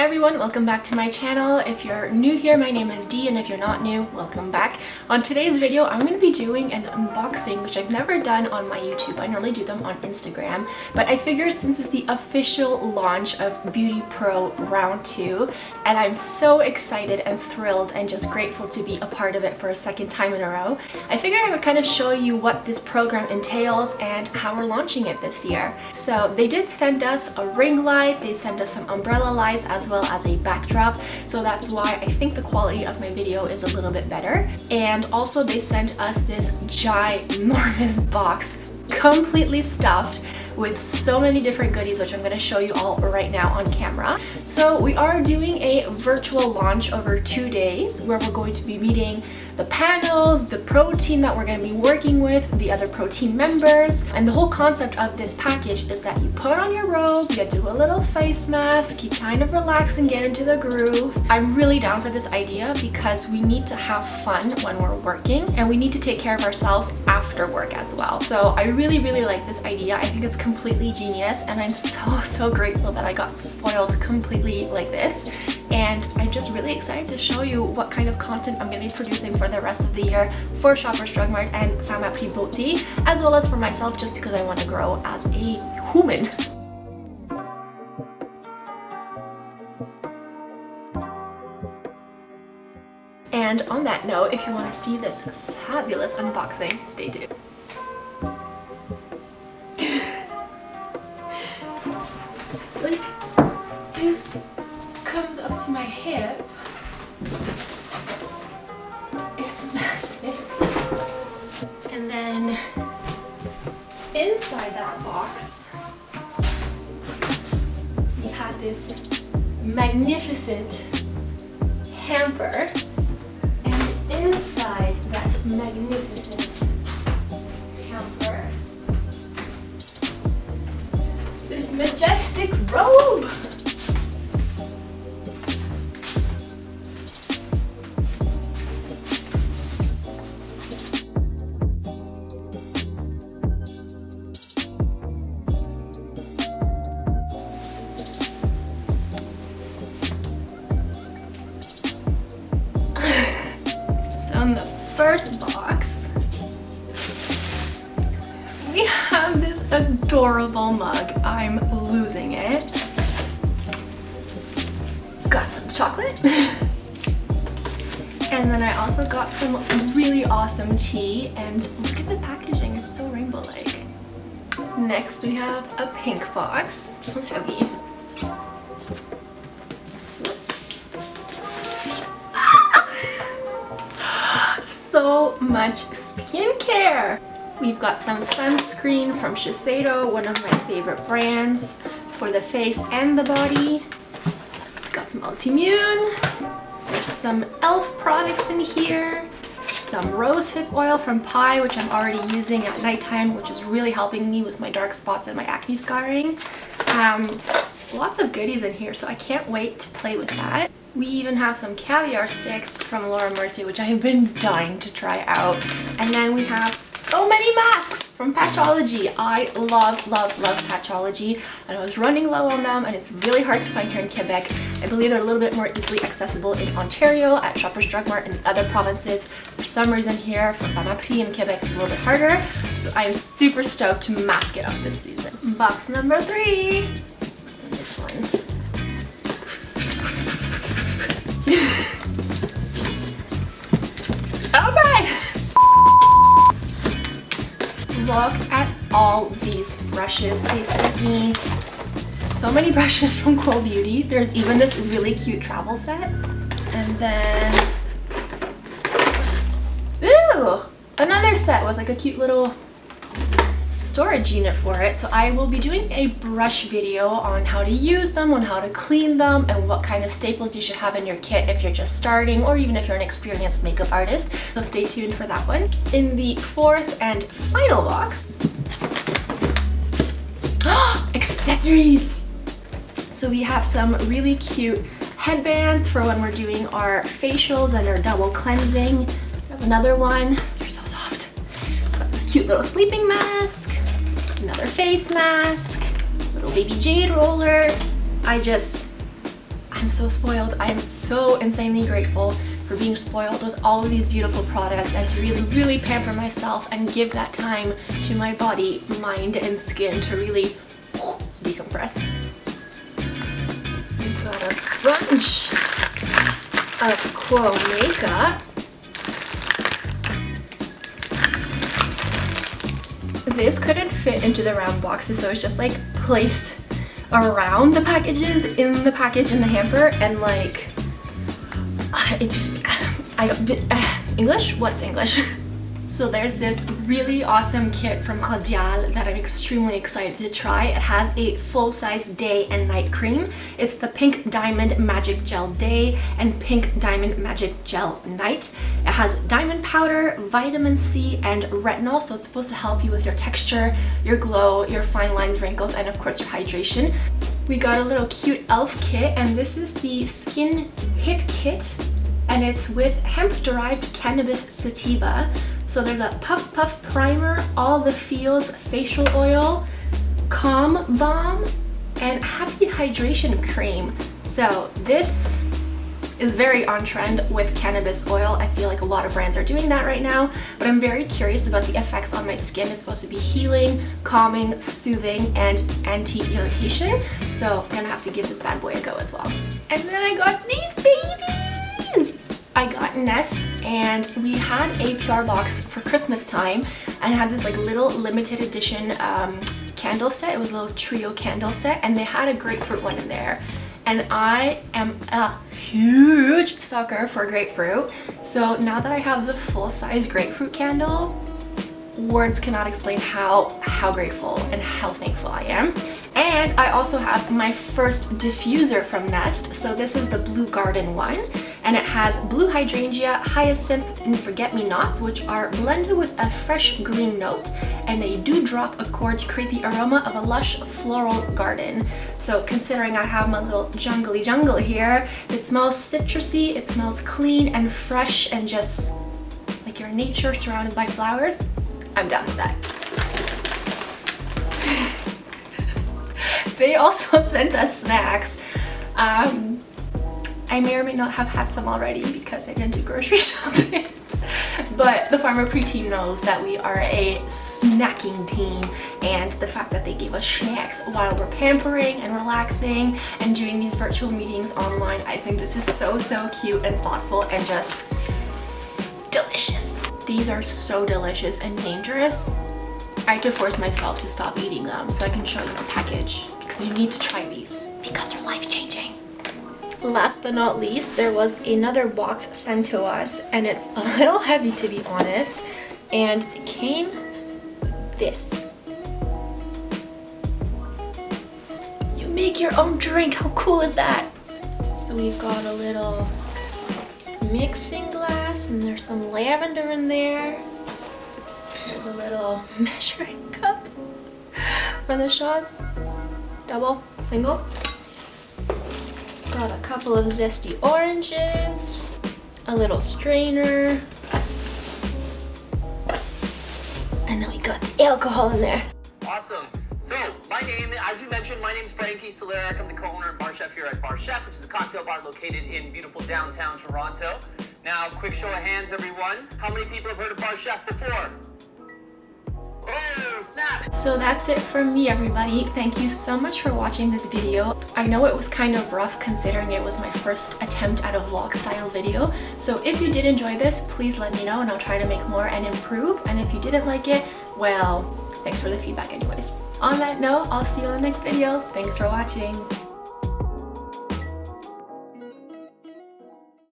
Everyone, welcome back to my channel. If you're new here, my name is Dee, and if you're not new, welcome back. On today's video, I'm going to be doing an unboxing, which I've never done on my YouTube. I normally do them on Instagram, but I figured since it's the official launch of Beauty Pro Round 2, and I'm so excited and thrilled and just grateful to be a part of it for a second time in a row, I figured I would kind of show you what this program entails and how we're launching it this year. So they did send us a ring light, they sent us some umbrella lights as well as a backdrop, so that's why I think the quality of my video is a little bit better. And also they sent us this ginormous box completely stuffed with so many different goodies, which I'm going to show you all right now on camera. So we are doing a virtual launch over 2 days where we're going to be meeting the panels, the pro team that we're going to be working with, the other pro team members, and the whole concept of this package is that you put on your robe, you do a little face mask, you kind of relax and get into the groove. I'm really down for this idea because we need to have fun when we're working and we need to take care of ourselves after work as well. So I really like this idea. I think it's completely genius, and I'm so grateful that I got spoiled completely like this. And I'm just really excited to show you what kind of content I'm going to be producing for the rest of the year for Shoppers Drug Mart and Pharmaprix Beauté, as well as for myself, just because I want to grow as a human. And on that note, if you want to see this fabulous unboxing, stay tuned. Like, this comes up to my hip. It's massive. And then inside that box, we have this magnificent hamper. And inside that magnificent hamper, this majestic robe. On the first box, we have this adorable mug. I'm losing it. Got some chocolate. And then I also got some really awesome tea, and look at the packaging, it's so rainbow-like. Next we have a pink box. This one's heavy. So much skincare! We've got some sunscreen from Shiseido, one of my favorite brands for the face and the body. We've got some Ultimune. There's some e.l.f. products in here. Some rosehip oil from Pai, which I'm already using at nighttime, which is really helping me with my dark spots and my acne scarring. Lots of goodies in here, so I can't wait to play with that. We even have some caviar sticks from Mercier, which I have been dying to try out. And then we have so many masks from Patchology. I love Patchology, and I was running low on them, and it's really hard to find here in Quebec. I believe they're a little bit more easily accessible in Ontario at Shoppers Drug Mart and other provinces. For some reason here for Pharmaprix in Quebec it's a little bit harder, so I'm super stoked to mask it up this season. Box number 3. This one. Okay! Look at all these brushes. They sent me so many brushes from Cool Beauty. There's even this really cute travel set. And then, ooh, another set with like a cute little storage unit for it. So I will be doing a brush video on how to use them, on how to clean them, and what kind of staples you should have in your kit if you're just starting, or even if you're an experienced makeup artist. So stay tuned for that one. In the fourth and final box, accessories! So we have some really cute headbands for when we're doing our facials and our double cleansing. We have another one. They're so soft. Got this cute little sleeping mask. Another face mask. Little baby jade roller. I I'm so spoiled. I'm so insanely grateful for being spoiled with all of these beautiful products and to really, really pamper myself and give that time to my body, mind, and skin to really decompress. We've got a bunch of Quo makeup. This couldn't fit into the round boxes, so it's just like placed around the packages in the package in the hamper, and like English? What's English? So there's this really awesome kit from Radial that I'm extremely excited to try. It has a full-size day and night cream. It's the Pink Diamond Magic Gel Day and Pink Diamond Magic Gel Night. It has diamond powder, vitamin C, and retinol, so it's supposed to help you with your texture, your glow, your fine lines, wrinkles, and of course your hydration. We got a little cute elf kit, and this is the Skin Hit Kit, and it's with hemp-derived cannabis sativa. So there's a Puff Puff Primer, All the Feels Facial Oil, Calm Balm, and Happy Hydration Cream. So this is very on trend with cannabis oil. I feel like a lot of brands are doing that right now, but I'm very curious about the effects on my skin. It's supposed to be healing, calming, soothing, and anti-irritation. So I'm gonna have to give this bad boy a go as well. And then I got these babies! I got Nest, and we had a PR box for Christmas time and had this like little limited edition candle set. It was a little trio candle set, and they had a grapefruit one in there. And I am a huge sucker for grapefruit. So now that I have the full-size grapefruit candle, words cannot explain how grateful and how thankful I am. And I also have my first diffuser from Nest. So this is the Blue Garden one, and it has blue hydrangea, hyacinth, and forget-me-nots, which are blended with a fresh green note, and a dewdrop accord to create the aroma of a lush floral garden. So considering I have my little jungly jungle here, it smells citrusy, it smells clean and fresh and just like you're in nature surrounded by flowers. I'm down with that. They also sent us snacks. I may or may not have had some already because I didn't do grocery shopping. But the Pharmaprix team knows that we are a snacking team, and the fact that they gave us snacks while we're pampering and relaxing and doing these virtual meetings online, I think this is so cute and thoughtful and just delicious. These are so delicious and dangerous. I had to force myself to stop eating them so I can show you the package, because you need to try these because they're life-changing. Last but not least, there was another box sent to us, and it's a little heavy to be honest, and it came with this. You make your own drink, how cool is that? So we've got a little mixing glass, and there's some lavender in there. There's a little measuring cup for the shots. Double, single. Got a couple of zesty oranges, a little strainer, and then we got the alcohol in there. Awesome. So, as you mentioned, my name is Frankie Solera. I'm the co-owner and bar chef here at Bar Chef, which is a cocktail bar located in beautiful downtown Toronto. Now, quick show of hands, everyone. How many people have heard of Bar Chef before? Oh, snap! So that's it from me, everybody. Thank you so much for watching this video. I know it was kind of rough considering it was my first attempt at a vlog style video. So if you did enjoy this, please let me know and I'll try to make more and improve. And if you didn't like it, well, thanks for the feedback anyways. On that note, I'll see you in the next video. Thanks for watching.